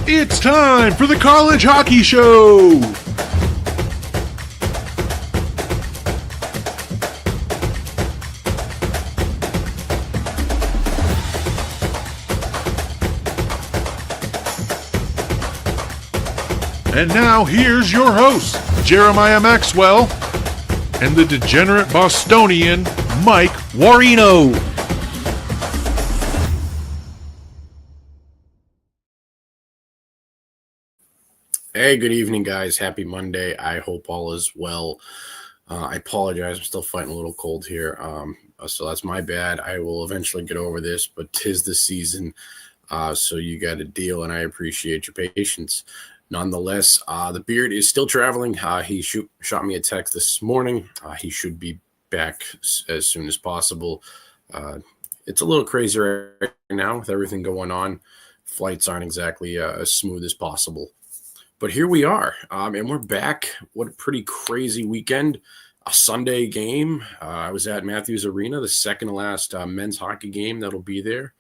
It's time for the College Hockey Show! And now here's your host, Jeremiah Maxwell, and the degenerate Bostonian, Mike Warino. Hey, good evening, guys. Happy Monday. I hope all is well. I apologize. I'm still fighting a little cold here. So that's my bad. I will eventually get over this, but 'tis the season. So you got to deal, and I appreciate your patience. Nonetheless, the beard is still traveling. He shot me a text this morning. He should be back as soon as possible. It's a little crazy right now with everything going on. Flights aren't exactly as smooth as possible. But here we are, and we're back. What a pretty crazy weekend. A Sunday game. I was at Matthews Arena, the second to last men's hockey game that'll be there.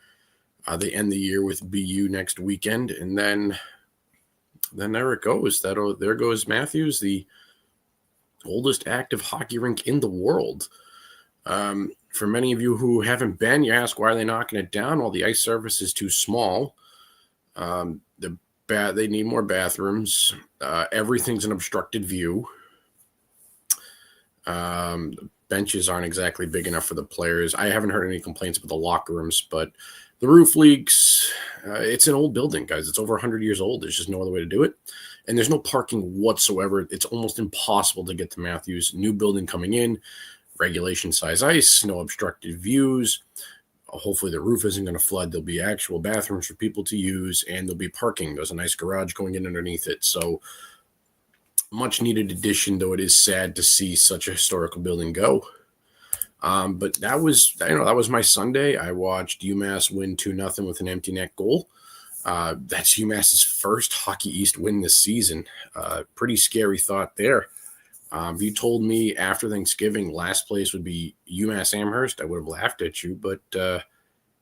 They end the year with BU next weekend, and then there it goes. There goes Matthews, the oldest active hockey rink in the world. For many of you who haven't been, you ask, why are they knocking it down? Well, the ice surface is too small. They need more bathrooms. Everything's an obstructed view. Benches aren't exactly big enough for the players. I haven't heard any complaints about the locker rooms, but the roof leaks. It's an old building, guys. It's over 100 years old. There's just no other way to do it. And there's no parking whatsoever. It's almost impossible to get to Matthews. New building coming in, regulation size ice, no obstructed views. Hopefully the roof isn't going to flood. There'll be actual bathrooms for people to use, and there'll be parking. There's a nice garage going in underneath it. So much needed addition, though it is sad to see such a historical building go. But that was my Sunday. I watched UMass win 2-0 with an empty net goal. That's UMass's first Hockey East win this season. Pretty scary thought there. If you told me after Thanksgiving last place would be UMass Amherst, I would have laughed at you. But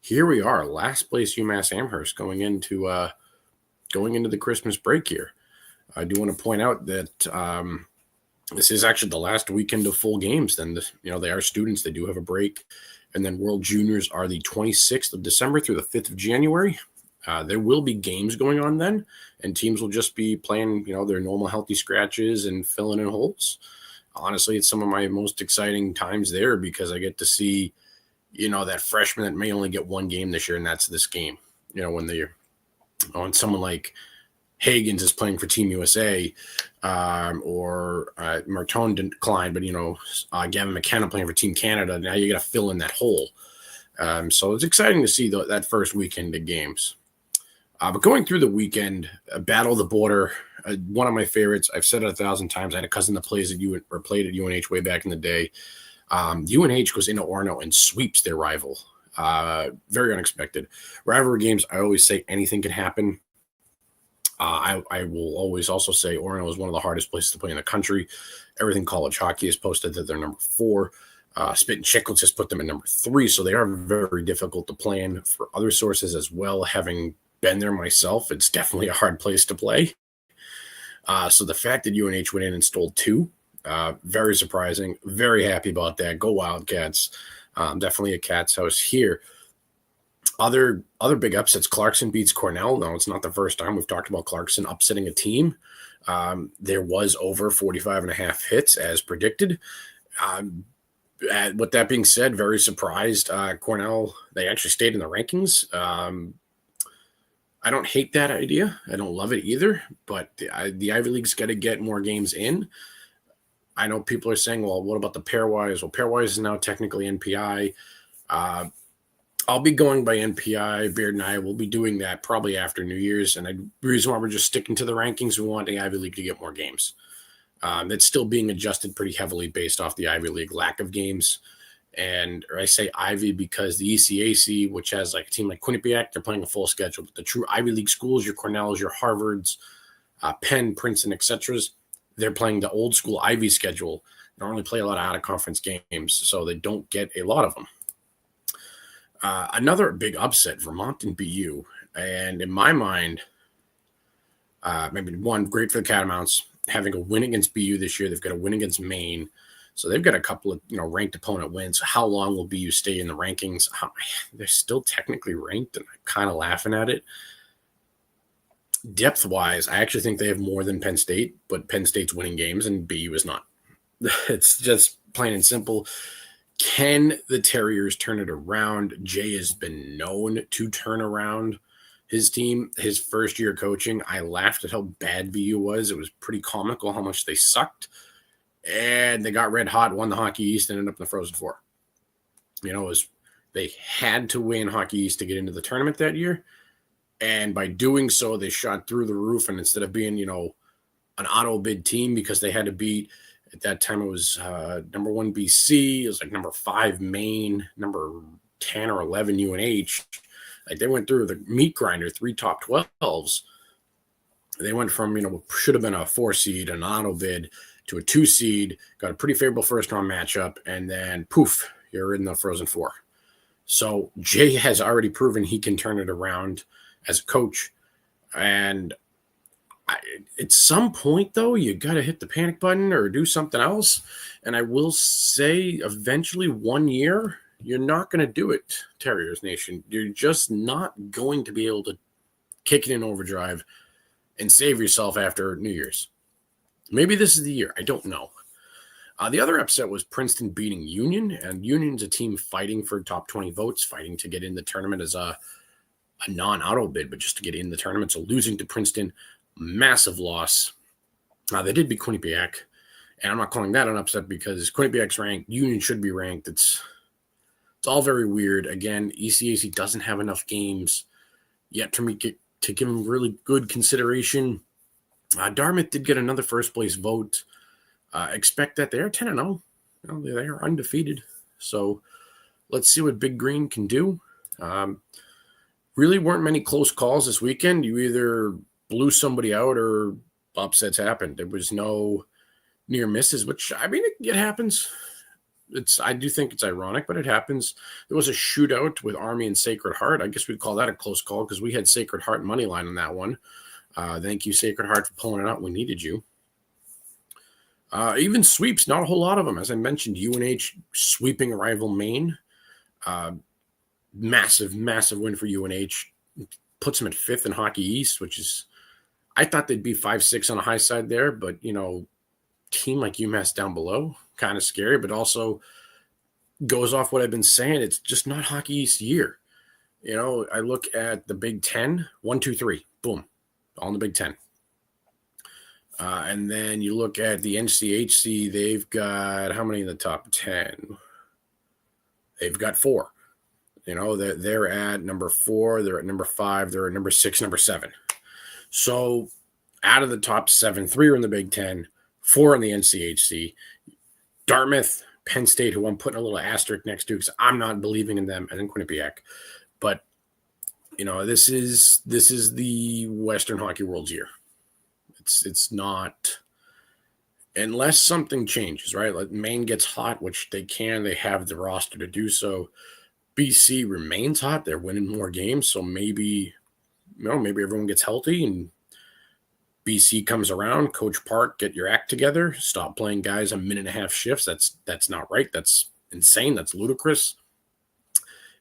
here we are, last place UMass Amherst going into the Christmas break here. I do want to point out that this is actually the last weekend of full games. Then they are students; they do have a break, and then World Juniors are the 26th of December through the 5th of January. There will be games going on then, and teams will just be playing, their normal healthy scratches and filling in holes. Honestly, it's some of my most exciting times there because I get to see, that freshman that may only get one game this year, and that's this game. When someone like Hagens is playing for Team USA, or Martone declined, but Gavin McKenna playing for Team Canada. Now you got to fill in that hole. So it's exciting to see that first weekend of games. But going through the weekend, Battle of the Border, one of my favorites. I've said it 1,000 times. I had a cousin that played at UNH way back in the day. UNH goes into Orono and sweeps their rival. Very unexpected. Rivalry games, I always say anything can happen. I will always also say Orono is one of the hardest places to play in the country. Everything College Hockey has posted that they're number 4. Spit and Chicklets has put them at number 3, so they are very difficult to play in. For other sources as well, having been there myself, it's definitely a hard place to play. So the fact that UNH went in and stole 2, very surprising. Very happy about that. Go Wildcats. Definitely a cat's house here. Other big upsets. Clarkson beats Cornell. No, it's not the first time we've talked about Clarkson upsetting a team. There was over 45.5 hits as predicted. With that being said, very surprised. Cornell, they actually stayed in the rankings. I don't hate that idea. I don't love it either, but the Ivy League's got to get more games in. I know people are saying, well, what about the pairwise? Well, pairwise is now technically NPI. I'll be going by NPI. Beard and I will be doing that probably after New Year's. And the reason why we're just sticking to the rankings, we want the Ivy League to get more games. That's still being adjusted pretty heavily based off the Ivy League lack of games. Or I say Ivy because the ECAC, which has like a team like Quinnipiac, they're playing a full schedule. But the true Ivy League schools, your Cornells, your Harvards, Penn, Princeton, etc., they're playing the old school Ivy schedule. They normally play a lot of out-of-conference games, so they don't get a lot of them. Another big upset, Vermont and BU. And in my mind, Maybe one, great for the Catamounts, having a win against BU this year. They've got a win against Maine. So they've got a couple of, ranked opponent wins. How long will BU stay in the rankings? They're still technically ranked, and I'm kind of laughing at it. Depth-wise, I actually think they have more than Penn State, but Penn State's winning games, and BU is not. It's just plain and simple. Can the Terriers turn it around? Jay has been known to turn around his team. His first year coaching, I laughed at how bad BU was. It was pretty comical how much they sucked. And they got red hot, won the Hockey East, and ended up in the Frozen Four. They had to win Hockey East to get into the tournament that year. And by doing so, they shot through the roof. And instead of being, an auto bid team, because they had to beat, at that time it was number 1 BC, it was like number 5 Maine, number 10 or 11 UNH. Like, they went through the meat grinder, 3 top 12s. They went from, should have been a 4 seed, an auto bid, to a 2 seed, got a pretty favorable first round matchup, and then poof, you're in the Frozen Four. So Jay has already proven he can turn it around as a coach. And at some point, though, you got to hit the panic button or do something else. And I will say, eventually, 1 year, you're not going to do it, Terriers Nation. You're just not going to be able to kick it in overdrive and save yourself after New Year's. Maybe this is the year. I don't know. The other upset was Princeton beating Union, and Union's a team fighting for top 20 votes, fighting to get in the tournament as a non-auto bid, but just to get in the tournament. So losing to Princeton, massive loss. They did beat Quinnipiac, and I'm not calling that an upset because Quinnipiac's ranked. Union should be ranked. It's all very weird. Again, ECAC doesn't have enough games yet for me to give them really good consideration. Dartmouth did get another first-place vote. Expect that they're 10-0. They are undefeated. So let's see what Big Green can do. Really weren't many close calls this weekend. You either blew somebody out or upsets happened. There was no near misses, which, it happens. I do think it's ironic, but it happens. There was a shootout with Army and Sacred Heart. I guess we'd call that a close call because we had Sacred Heart money line on that one. Thank you, Sacred Heart, for pulling it out. We needed you. Even sweeps, not a whole lot of them. As I mentioned, UNH sweeping rival Maine. Massive, massive win for UNH. Puts them at 5th in Hockey East, which is, I thought they'd be 5-6 on the high side there, but, team like UMass down below, kind of scary, but also goes off what I've been saying. It's just not Hockey East year. I look at the Big Ten, 1, 2, 3, boom, all in the Big Ten. And then you look at the NCHC, they've got how many in the top 10? They've got 4. They're at number 4, they're at number 5, they're at number 6, number 7. So out of the top 7, 3 are in the Big Ten, 4 in the NCHC. Dartmouth, Penn State, who I'm putting a little asterisk next to because I'm not believing in them, and then Quinnipiac. But, this is the Western Hockey World's year. It's not, unless something changes, right? Like Maine gets hot, which they have the roster to do so. BC remains hot. They're winning more games. So maybe everyone gets healthy and BC comes around. Coach Park, get your act together. Stop playing guys a minute and a half shifts. That's not right. That's insane. That's ludicrous.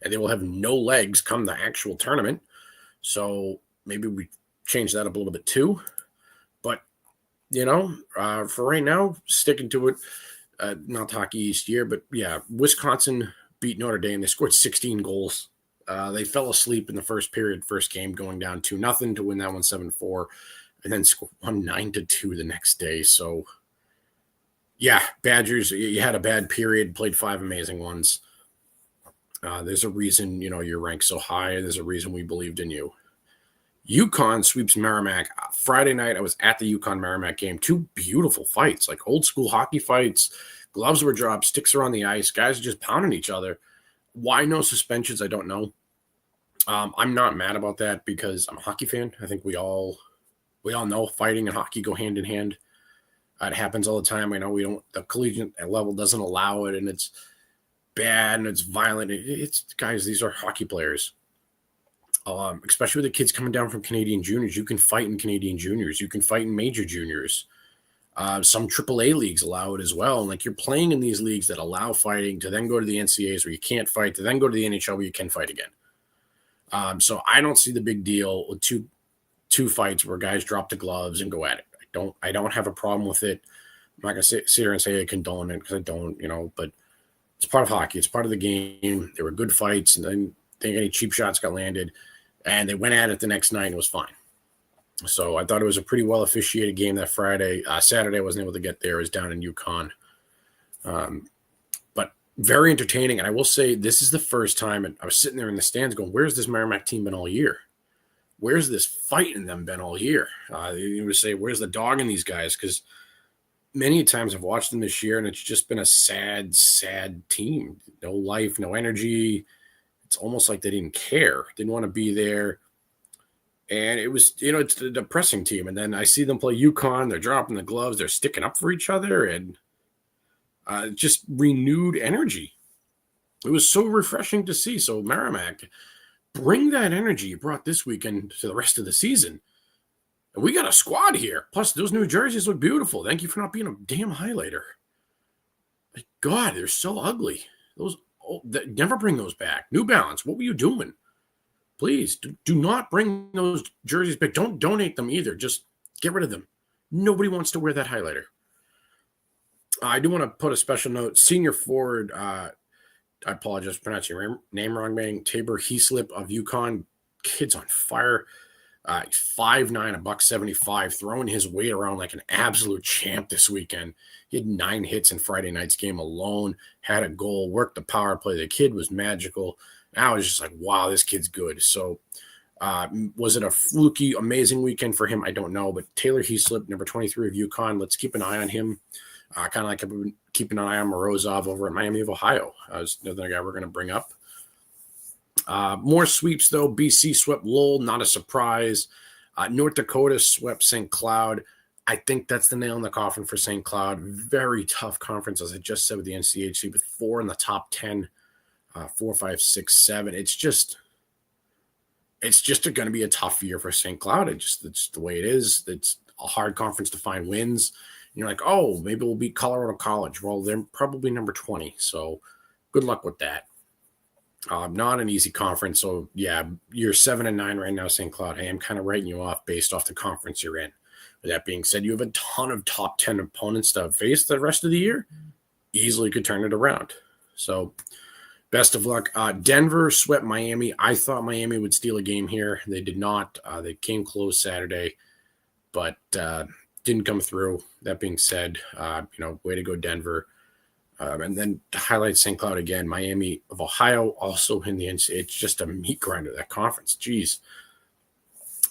And they will have no legs come the actual tournament. So maybe we change that up a little bit too. But, for right now, sticking to it, not Hockey East year, but yeah, Wisconsin beat Notre Dame. They scored 16 goals. They fell asleep in the first period, first game, going down 2-0 to win that one 7-4, and then won 9-2 the next day. So, yeah, Badgers, you had a bad period, played 5 amazing ones. There's a reason, you're ranked so high. There's a reason we believed in you. UConn sweeps Merrimack. Friday night, I was at the UConn-Merrimack game. 2 beautiful fights, like old-school hockey fights. Gloves were dropped, sticks are on the ice. Guys are just pounding each other. Why no suspensions, I don't know. I'm not mad about that because I'm a hockey fan. I think we all know fighting and hockey go hand in hand. It happens all the time. I know the collegiate level doesn't allow it, and it's bad and it's violent. It's guys, these are hockey players. especially with the kids coming down from Canadian juniors. You can fight in Canadian juniors. You can fight in major juniors. Some AAA leagues allow it as well. And like you're playing in these leagues that allow fighting to then go to the NCAAs where you can't fight, to then go to the NHL where you can fight again. So I don't see the big deal with two fights where guys drop the gloves and go at it. I don't have a problem with it. I'm not gonna sit here and say I condone it because I don't, but it's part of hockey. It's part of the game. There were good fights, and then I think any cheap shots got landed, and they went at it the next night and it was fine. So I thought it was a pretty well officiated game that Friday. Saturday I wasn't able to get there. I was down in Yukon. But very entertaining. And I will say this is the first time, and I was sitting there in the stands going, where's this Merrimack team been all year? Where's this fight in them been all year? You would say, where's the dog in these guys? Because many times I've watched them this year, and it's just been a sad, sad team. No life, no energy. It's almost like they didn't care, didn't want to be there. And it was, it's a depressing team. And then I see them play Yukon. They're dropping the gloves. They're sticking up for each other, and just renewed energy. It was so refreshing to see. So Merrimack, bring that energy you brought this weekend to the rest of the season. And we got a squad here. Plus, those new jerseys look beautiful. Thank you for not being a damn highlighter. My God, they're so ugly. Never bring those back. New Balance, what were you doing? Please do not bring those jerseys back. Don't donate them either. Just get rid of them. Nobody wants to wear that highlighter. I do want to put a special note. Senior forward, I apologize for pronouncing your name wrong, man. Tabor Heaslip of Yukon. Kid's on fire. 5'9", $175, throwing his weight around like an absolute champ this weekend. He had 9 hits in Friday night's game alone, had a goal, worked the power play. The kid was magical. And I was just like, wow, this kid's good. So was it a fluky, amazing weekend for him? I don't know. But Taylor Heaslip, number 23 of Yukon, let's keep an eye on him. Kind of like I've been keeping an eye on Morozov over at Miami of Ohio. Another guy we're going to bring up. More sweeps, though. BC swept Lowell, not a surprise. North Dakota swept St. Cloud. I think that's the nail in the coffin for St. Cloud. Very tough conference, as I just said, with the NCHC, with 4 in the top 10, 4, 5, 6, 7. It's just going to be a tough year for St. Cloud. It's the way it is. It's a hard conference to find wins. And you're like, oh, maybe we'll beat Colorado College. Well, they're probably number 20, so good luck with that. Not an easy conference. So, yeah, you're 7-9 right now, St. Cloud. Hey, I'm kind of writing you off based off the conference you're in. With that being said, you have a ton of top 10 opponents to face the rest of the year. Easily could turn it around. So, best of luck. Denver swept Miami. I thought Miami would steal a game here. They did not. They came close Saturday, but didn't come through. That being said, way to go, Denver. And then to highlight St. Cloud again, Miami of Ohio also in the NCAA. It's just a meat grinder, that conference. Jeez.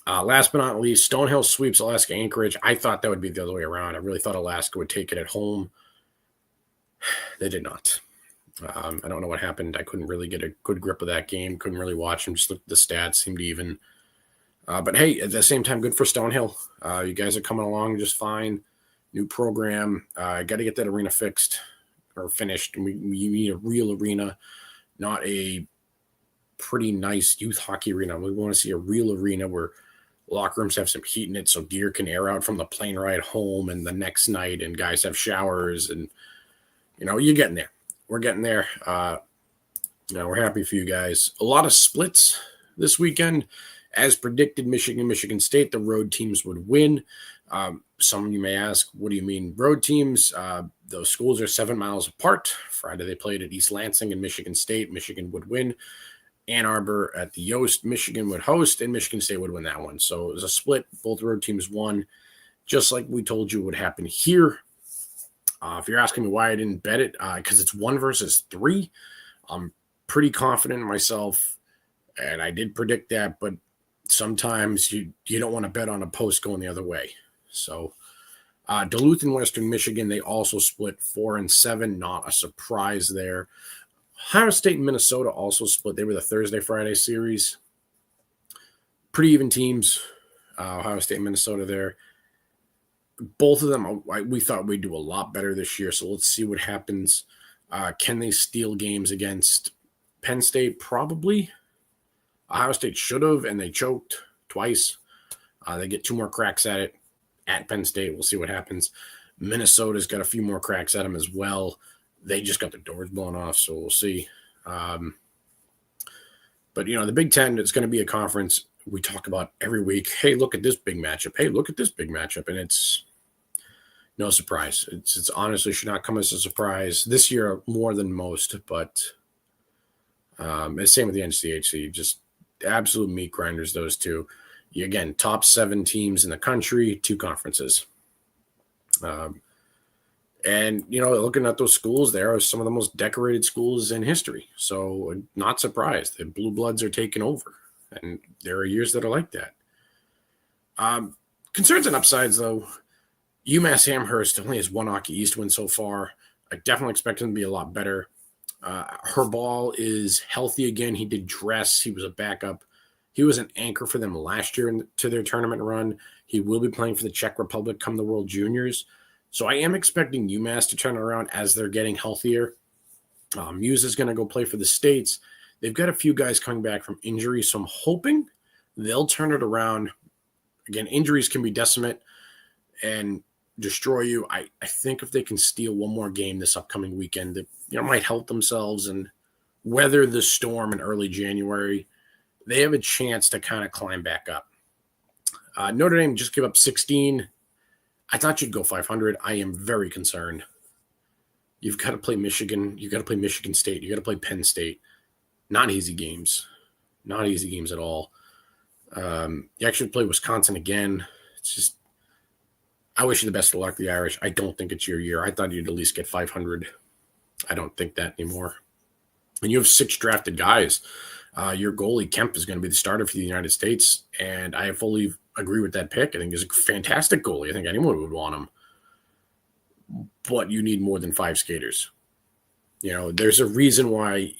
Last but not least, Stonehill sweeps Alaska Anchorage. I thought that would be the other way around. I really thought Alaska would take it at home. They did not. I don't know what happened. I couldn't really get a good grip of that game. Couldn't really watch them. Just looked at the stats. Seemed even. But hey, at the same time, good for Stonehill. You guys are coming along just fine. New program. Got to get that arena fixed or finished. We need a real arena, not a pretty nice youth hockey arena. We want to see a real arena where locker rooms have some heat in it so gear can air out from the plane ride home and the next night, and guys have showers, and you're getting there. We're getting there. We're happy for you guys. A lot of splits this weekend. As predicted, Michigan State, the road teams would win. Some of you may ask, what do you mean road teams? Those schools are 7 miles apart. Friday they played at East Lansing and Michigan State. Michigan would win. Ann Arbor at the Yost, Michigan would host, and Michigan State would win that one. So it was a split. Both road teams won, just like we told you would happen here. If you're asking me why I didn't bet it, because it's 1 versus 3. I'm pretty confident in myself, and I did predict that, but sometimes you don't want to bet on a post going the other way. So Duluth and Western Michigan, they also split 4-7. Not a surprise there. Ohio State and Minnesota also split. They were the Thursday-Friday series. Pretty even teams. Ohio State and Minnesota there. Both of them, we thought we'd do a lot better this year, so let's see what happens. Can they steal games against Penn State? Probably. Ohio State should have, and they choked twice. They get 2 more cracks at it at Penn State. We'll see what happens. Minnesota's got a few more cracks at them as well. They just got their doors blown off, so we'll see. But, the Big Ten is going to be a conference we talk about every week. Hey, look at this big matchup. Hey, look at this big matchup. And it's no surprise. It's honestly should not come as a surprise this year more than most, but it's same with the NCHC. Just absolute meat grinders, those two. Again, top 7 teams in the country, 2 conferences. And, looking at those schools, there are some of the most decorated schools in history. So not surprised. The Blue Bloods are taking over. And there are years that are like that. Concerns and upsides, though. UMass Amherst only has 1 Hockey East win so far. I definitely expect him to be a lot better. Herbal is healthy again. He did dress. He was a backup. He was an anchor for them last year to their tournament run. He will be playing for the Czech Republic come the World Juniors. So I am expecting UMass to turn around as they're getting healthier. Muse is going to go play for the States. They've got a few guys coming back from injury, so I'm hoping they'll turn it around. Again, injuries can be decimate and destroy you. I think if they can steal one more game this upcoming weekend, that might help themselves and weather the storm in early January. They have a chance to kind of climb back up. Notre Dame just gave up 16. I thought you'd go 500. I am very concerned. You've got to play Michigan. You've got to play Michigan State. You've got to play Penn State. Not easy games. Not easy games at all. You actually play Wisconsin again. It's just, I wish you the best of luck, the Irish. I don't think it's your year. I thought you'd at least get 500. I don't think that anymore. And you have 6 drafted guys. Your goalie, Kemp, is going to be the starter for the United States, and I fully agree with that pick. I think he's a fantastic goalie. I think anyone would want him. But you need more than 5 skaters. There's a reason why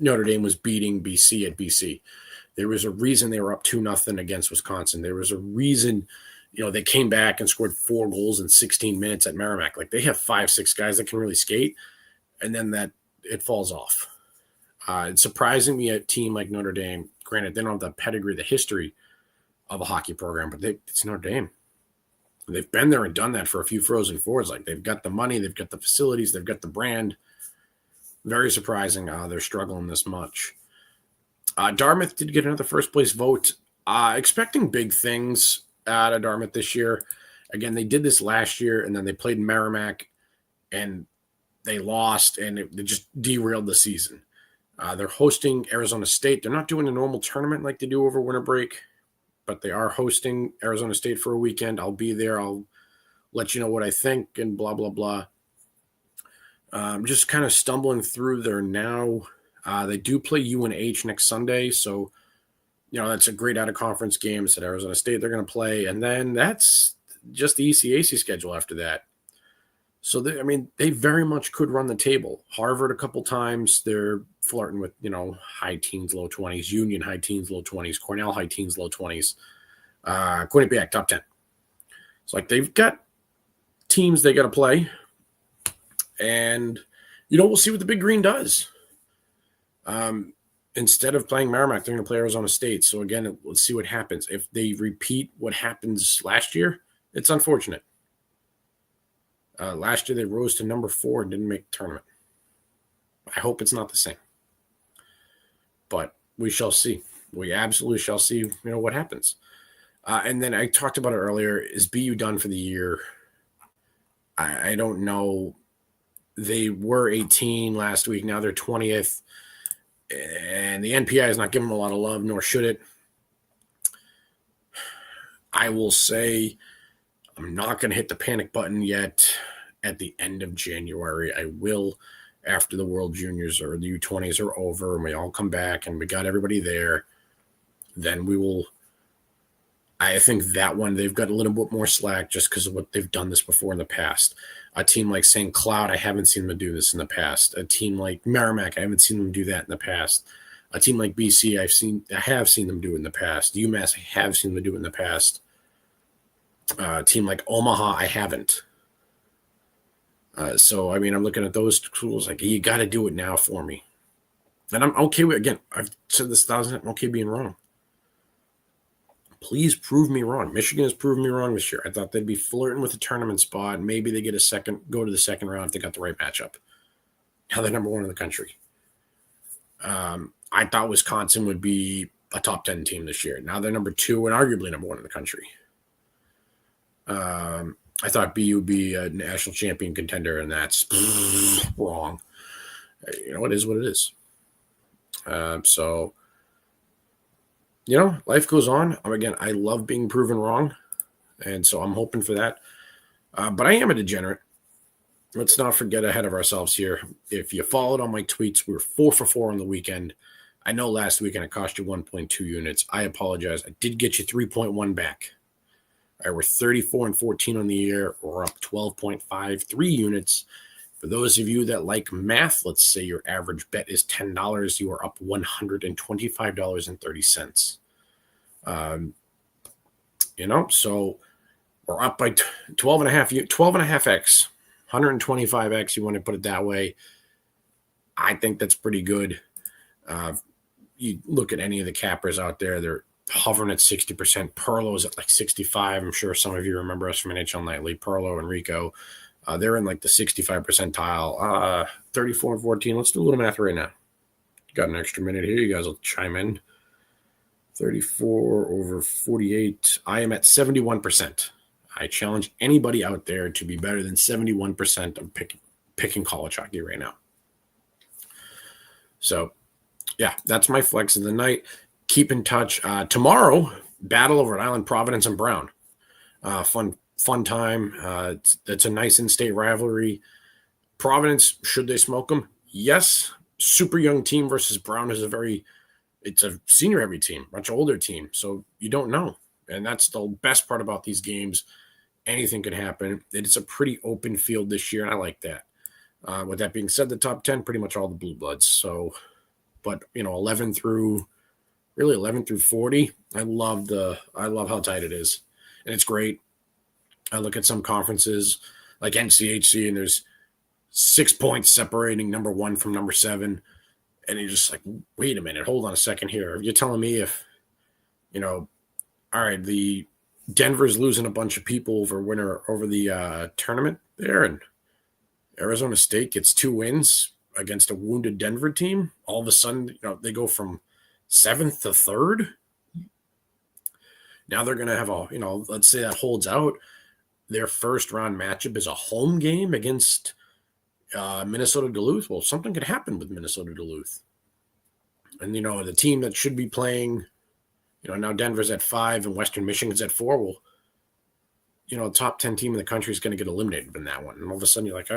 Notre Dame was beating BC at BC. There was a reason they were up 2-0 against Wisconsin. There was a reason, they came back and scored 4 goals in 16 minutes at Merrimack. Like, they have 5-6 guys that can really skate, and then it falls off. It's surprising me a team like Notre Dame. Granted, they don't have the pedigree, the history of a hockey program, but it's Notre Dame. They've been there and done that for a few Frozen Fours. Like, they've got the money, they've got the facilities, they've got the brand. Very surprising they're struggling this much. Dartmouth did get another first-place vote. Expecting big things out of Dartmouth this year. Again, they did this last year, and then they played Merrimack, and they lost, and it just derailed the season. They're hosting Arizona State. They're not doing a normal tournament like they do over winter break, but they are hosting Arizona State for a weekend. I'll be there. I'll let you know what I think and blah, blah, blah. Just kind of stumbling through there now. They do play UNH next Sunday, so that's a great out-of-conference game. It's at Arizona State they're going to play, and then that's just the ECAC schedule after that. So, they very much could run the table. Harvard a couple times. They're flirting with, high teens, low 20s. Union, high teens, low 20s. Cornell, high teens, low 20s. Quinnipiac, top 10. It's like they've got teams they got to play. And, we'll see what the Big Green does. Instead of playing Merrimack, they're going to play Arizona State. So, again, let's see what happens. If they repeat what happens last year, it's unfortunate. Last year, they rose to number 4 and didn't make the tournament. I hope it's not the same. But we shall see. We absolutely shall see, what happens. And then I talked about it earlier. Is BU done for the year? I don't know. They were 18 last week. Now they're 20th. And the NPI is not giving them a lot of love, nor should it. I will say I'm not going to hit the panic button yet at the end of January. I will after the World Juniors or the U20s are over and we all come back and we got everybody there. Then we will – I think that one they've got a little bit more slack just because of what they've done this before in the past. A team like St. Cloud, I haven't seen them do this in the past. A team like Merrimack, I haven't seen them do that in the past. A team like BC, I have seen them do it in the past. UMass, I have seen them do it in the past. A team like Omaha, I haven't. So, I'm looking at those schools like, you got to do it now for me. And I'm okay with, again, I've said this 1,000 times, I'm okay being wrong. Please prove me wrong. Michigan has proven me wrong this year. I thought they'd be flirting with a tournament spot. Maybe they get go to the second round if they got the right matchup. Now they're number 1 in the country. I thought Wisconsin would be a top 10 team this year. Now they're number 2 and arguably number 1 in the country. I thought BU would be a national champion contender, and that's wrong. You know, it is what it is. So, you know, life goes on. Again, I love being proven wrong, and so I'm hoping for that. But I am a degenerate. Let's not forget ahead of ourselves here. If you followed on my tweets, we were 4 for 4 on the weekend. I know last weekend it cost you 1.2 units. I apologize. I did get you 3.1 back. All right, we're 34 and 14 on the year. We're up 12.53 units. For those of you that like math, let's say your average bet is $10. You are up $125.30. You know, so we're up by 12.5x, 125x. You want to put it that way. I think that's pretty good. You look at any of the cappers out there, they're hovering at 60%. Perlo's at like 65. I'm sure some of you remember us from NHL Nightly. Perlo and Rico, they're in like the 65 percentile. 34 and 14. Let's do a little math right now. Got an extra minute here. You guys will chime in. 34 over 48. I am at 71%. I challenge anybody out there to be better than 71% of picking college hockey right now. So, yeah, that's my flex of the night. Keep in touch. Tomorrow, battle over at Island Providence and Brown. Fun time. It's a nice in-state rivalry. Providence, should they smoke them? Yes. Super young team versus Brown is it's a senior-heavy team, much older team. So you don't know. And that's the best part about these games. Anything could happen. It's a pretty open field this year, and I like that. With that being said, the top 10, pretty much all the blue bloods. So, but, you know, 11 through 40, I love how tight it is. And it's great. I look at some conferences like NCHC, and there's 6 points separating number 1 from number 7. And you're just like, wait a minute, hold on a second here. You're telling me if, you know, all right, the Denver's losing a bunch of people over the tournament there, and Arizona State gets 2 wins against a wounded Denver team. All of a sudden, you know, they go from 7th to 3rd. Now they're going to have let's say that holds out. Their first round matchup is a home game against Minnesota Duluth. Well, something could happen with Minnesota Duluth. And, you know, the team that should be playing, you know, now Denver's at 5 and Western Michigan's at 4. Well, you know, the top 10 team in the country is going to get eliminated in that one. And all of a sudden you're like,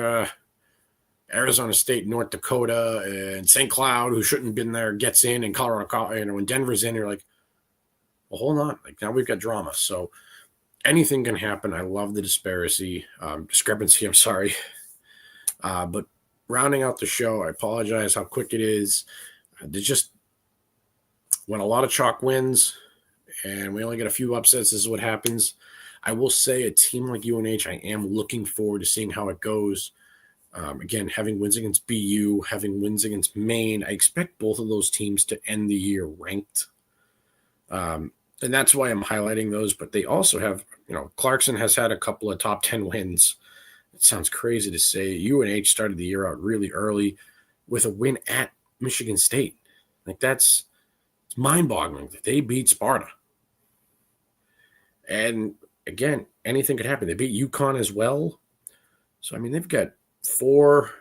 Arizona State, North Dakota, and St. Cloud, who shouldn't have been there, gets in, and Colorado, you know, when Denver's in, you're like, well, hold on. Like, now we've got drama. So anything can happen. I love the discrepancy. I'm sorry. But rounding out the show, I apologize how quick it is. There's just when a lot of chalk wins and we only get a few upsets, this is what happens. I will say a team like UNH, I am looking forward to seeing how it goes. Again, having wins against BU, having wins against Maine, I expect both of those teams to end the year ranked. And that's why I'm highlighting those. But they also have, you know, Clarkson has had a couple of top 10 wins. It sounds crazy to say. UNH started the year out really early with a win at Michigan State. Like, it's mind-boggling that they beat Sparta. And again, anything could happen. They beat UConn as well. So, I mean, they've got 4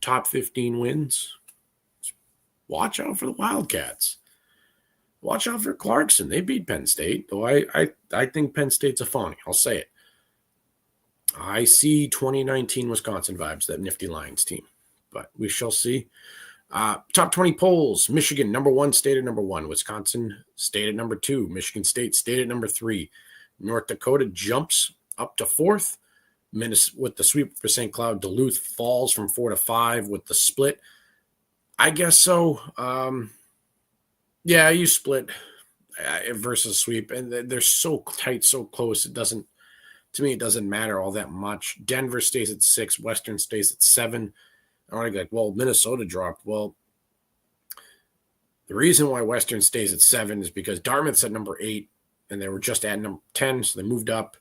top 15 wins. Watch out for the Wildcats. Watch out for Clarkson. They beat Penn State, though I think Penn State's a phony. I'll say it. I see 2019 Wisconsin vibes, that nifty Lions team. But we shall see. Top 20 polls. Michigan, number 1, stayed at number 1. Wisconsin stayed at number 2. Michigan State stayed at number 3. North Dakota jumps up to 4th. With the sweep for St. Cloud. Duluth falls from 4 to 5 with the split. I guess so. Yeah, you split versus sweep. And they're so tight, so close. It doesn't matter all that much. Denver stays at 6. Western stays at 7. I want to be like, well, Minnesota dropped. Well, The reason why Western stays at 7 is because Dartmouth's at number 8, and they were just at number 10, so they moved up.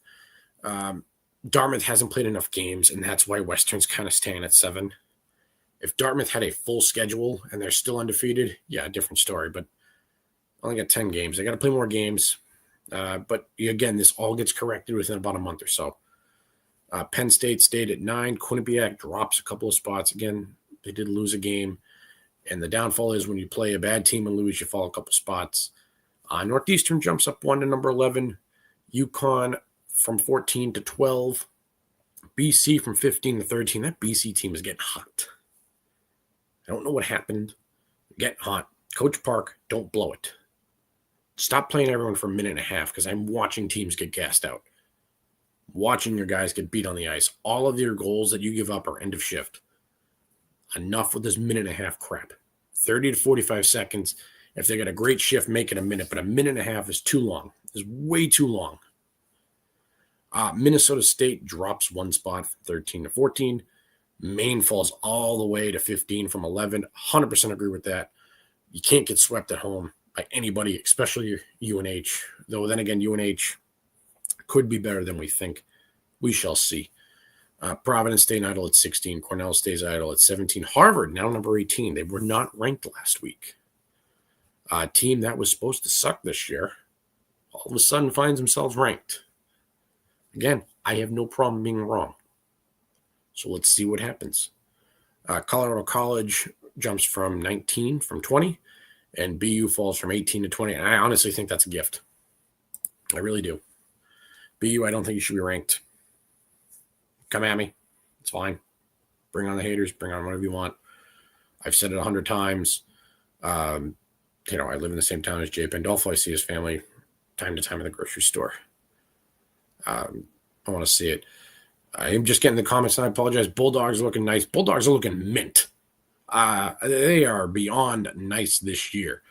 Dartmouth hasn't played enough games, and that's why Western's kind of staying at 7. If Dartmouth had a full schedule and they're still undefeated, yeah, different story. But only got 10 games. They got to play more games. But again, this all gets corrected within about a month or so. Penn State stayed at 9. Quinnipiac drops a couple of spots. Again, they did lose a game. And the downfall is when you play a bad team and lose, you fall a couple spots. Northeastern jumps up 1 to number 11. UConn from 14 to 12. BC from 15 to 13. That BC team is getting hot. I don't know what happened. Get hot. Coach Park, don't blow it. Stop playing everyone for a minute and a half because I'm watching teams get gassed out. Watching your guys get beat on the ice. All of your goals that you give up are end of shift. Enough with this minute and a half crap. 30 to 45 seconds. If they got a great shift, make it a minute. But a minute and a half is too long. It's way too long. Minnesota State drops 1 spot from 13 to 14. Maine falls all the way to 15 from 11. 100% agree with that. You can't get swept at home by anybody, especially UNH. Though then again, UNH could be better than we think. We shall see. Providence staying idle at 16. Cornell stays idle at 17. Harvard now number 18. They were not ranked last week. A team that was supposed to suck this year all of a sudden finds themselves ranked. Again, I have no problem being wrong. So let's see what happens. Colorado College jumps from 19 from 20, and BU falls from 18 to 20. And I honestly think that's a gift. I really do. BU, I don't think you should be ranked. Come at me. It's fine. Bring on the haters. Bring on whatever you want. I've said it 100 times. I live in the same town as Jay Pandolfo. I see his family time to time in the grocery store. I want to see it. I'm just getting the comments, and I apologize. Bulldogs are looking nice. Bulldogs are looking mint. They are beyond nice this year.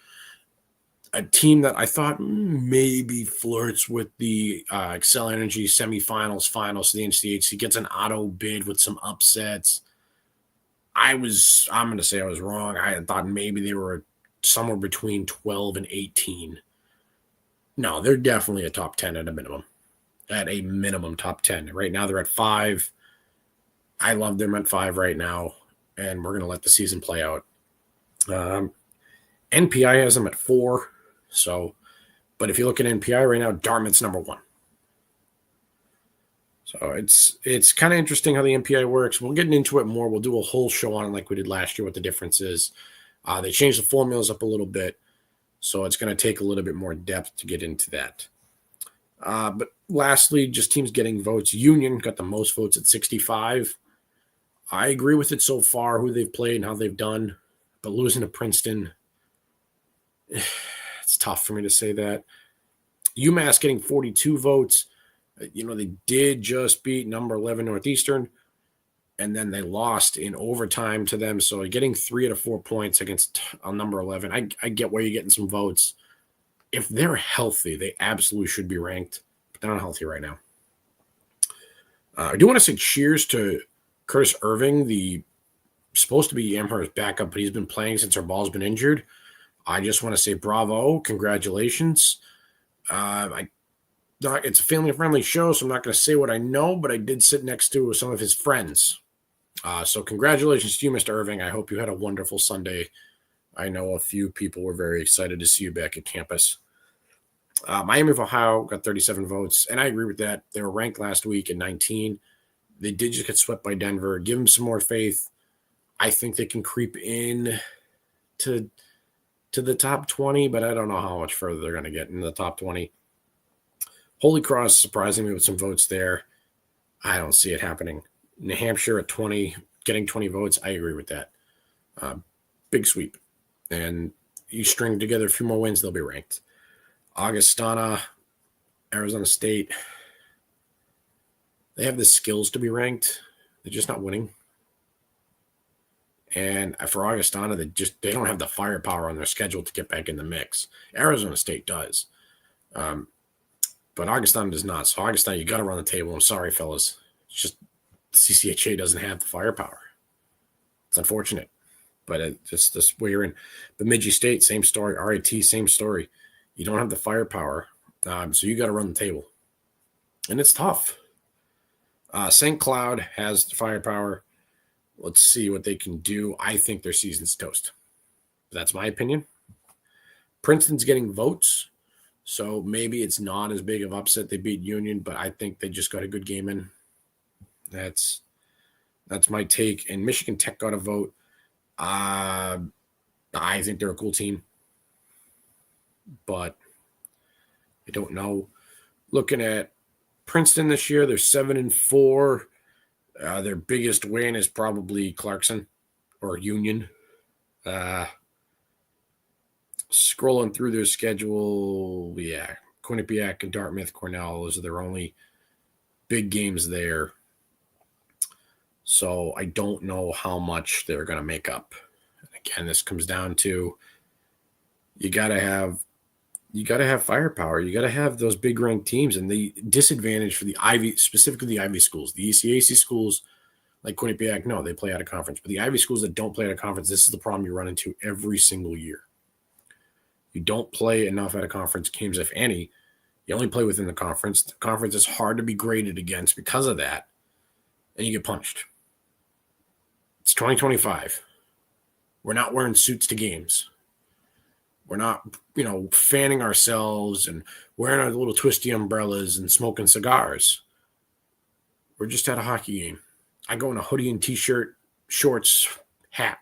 A team that I thought maybe flirts with the Xcel Energy semifinals, finals to the NCHC, gets an auto bid with some upsets. I'm going to say I was wrong. I thought maybe they were somewhere between 12 and 18. No, they're definitely a top 10 at a minimum. At a minimum, top 10. Right now, they're at 5. I love them at 5 right now, and we're going to let the season play out. NPI has them at 4. But if you look at NPI right now, Dartmouth's number 1. So it's kind of interesting how the NPI works. We'll get into it more. We'll do a whole show on it like we did last year, what the difference is. They changed the formulas up a little bit, so it's going to take a little bit more depth to get into that. But lastly, just teams getting votes. Union got the most votes at 65. I agree with it so far, who they've played and how they've done. But losing to Princeton, it's tough for me to say that. UMass getting 42 votes. They did just beat number 11 Northeastern, and then they lost in overtime to them. So getting 3 out of 4 points against number 11, I get where you're getting some votes. If they're healthy, they absolutely should be ranked, but they're not healthy right now. I do want to say cheers to Curtis Irving, the supposed to be Amherst's backup, but he's been playing since our ball's been injured. I just want to say bravo, congratulations. It's a family-friendly show, so I'm not going to say what I know, but I did sit next to some of his friends. So congratulations to you, Mr. Irving. I hope you had a wonderful Sunday. I know a few people were very excited to see you back at campus. Miami of Ohio got 37 votes, and I agree with that. They were ranked last week at 19. They did just get swept by Denver. Give them some more faith. I think they can creep in to the top 20, but I don't know how much further they're going to get in the top 20. Holy Cross surprising me with some votes there. I don't see it happening. New Hampshire at 20, getting 20 votes. I agree with that. Big sweep. And you string together a few more wins, they'll be ranked. Augustana, Arizona State. They have the skills to be ranked. They're just not winning. And for Augustana, they don't have the firepower on their schedule to get back in the mix. Arizona State does. But Augustana does not. So Augustana, you got to run the table. I'm sorry, fellas. It's just CCHA doesn't have the firepower. It's unfortunate. but it's just this way you're in. Bemidji State, same story. RIT, same story. You don't have the firepower, so you got to run the table, and it's tough. St. Cloud has the firepower. Let's see what they can do. I think their season's toast. That's my opinion. Princeton's getting votes, so maybe it's not as big of upset. They beat Union, but I think they just got a good game in. That's my take. And Michigan Tech got a vote. I think they're a cool team, but I don't know. Looking at Princeton this year, they're 7-4. Their biggest win is probably Clarkson or Union. Scrolling through their schedule, Quinnipiac and Dartmouth, Cornell, those are their only big games there. So I don't know how much they're going to make up. Again, this comes down to you got to have firepower. You got to have those big ranked teams, and the disadvantage for the Ivy, specifically the Ivy schools, the ECAC schools like Quinnipiac, no, they play out of conference. But the Ivy schools that don't play out of conference, this is the problem you run into every single year. You don't play enough out of conference games, if any. You only play within the conference. The conference is hard to be graded against because of that, and you get punished. It's 2025. We're not wearing suits to games. We're not, fanning ourselves and wearing our little twisty umbrellas and smoking cigars. We're just at a hockey game. I go in a hoodie and T-shirt, shorts, hat.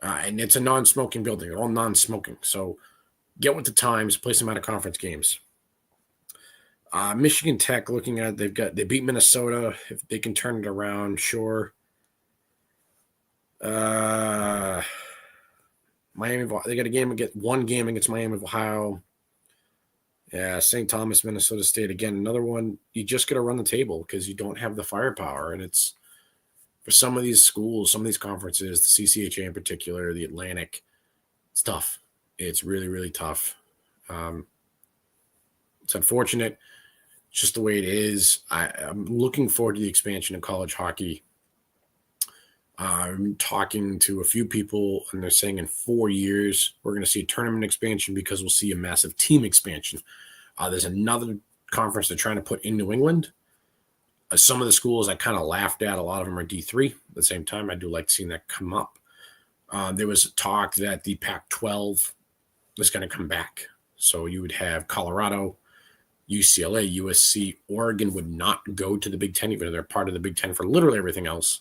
And it's a non-smoking building. They're all non-smoking. So get with the times, play some out-of-conference games. Michigan Tech, looking at it, they beat Minnesota. If they can turn it around, sure. Miami, they got one game against Miami of Ohio. Yeah, St. Thomas, Minnesota State. Again, another one. You just got to run the table because you don't have the firepower. And it's for some of these schools, some of these conferences, the CCHA in particular, the Atlantic, it's tough. It's really, really tough. It's unfortunate. It's just the way it is. I'm looking forward to the expansion of college hockey. I'm talking to a few people, and they're saying in 4 years, we're going to see a tournament expansion because we'll see a massive team expansion. There's another conference they're trying to put in New England. Some of the schools I kind of laughed at. A lot of them are D3. At the same time, I do like seeing that come up. There was talk that the Pac-12 was going to come back. So you would have Colorado, UCLA, USC, Oregon would not go to the Big Ten, even though they're part of the Big Ten for literally everything else.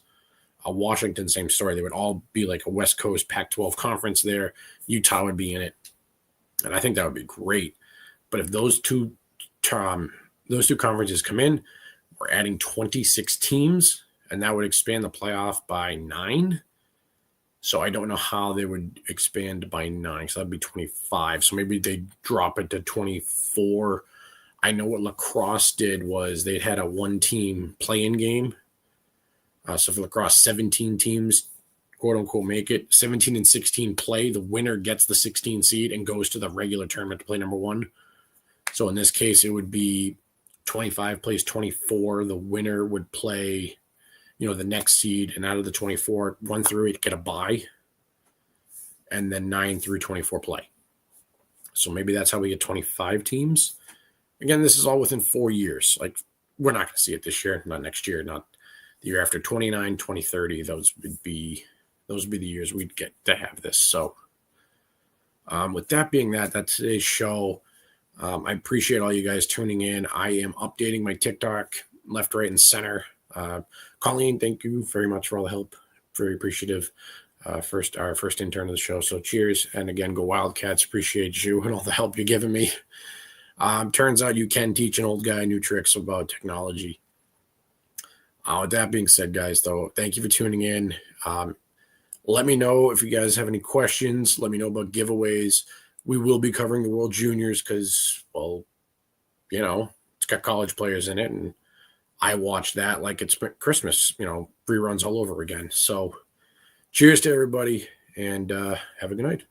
Washington, same story. They would all be like a West Coast Pac-12 conference there. Utah would be in it. And I think that would be great. But if those two conferences come in, we're adding 26 teams, and that would expand the playoff by 9. So I don't know how they would expand by 9. So that'd be 25. So maybe they drop it to 24. I know what lacrosse did was they had a one-team play-in game. So for lacrosse, 17 teams, quote unquote, make it. 17 and 16 play. The winner gets the 16 seed and goes to the regular tournament to play number 1. So in this case, it would be 25 plays 24. The winner would play, the next seed, and out of the 24, 1 through 8 get a bye, and then 9 through 24 play. So maybe that's how we get 25 teams. Again, this is all within 4 years. Like, we're not going to see it this year, not next year, not the year after. 29, 2030, those would be the years we'd get to have this. So with that being that's today's show. I appreciate all you guys tuning in. I am updating my TikTok left, right, and center. Colleen, thank you very much for all the help. Very appreciative. Our first intern of the show. So cheers. And again, go Wildcats. Appreciate you and all the help you're giving me. Turns out you can teach an old guy new tricks about technology. With that being said, guys, though, thank you for tuning in. Let me know if you guys have any questions. Let me know about giveaways. We will be covering the World Juniors because, well, it's got college players in it, and I watch that like it's Christmas, reruns all over again. So cheers to everybody, and have a good night.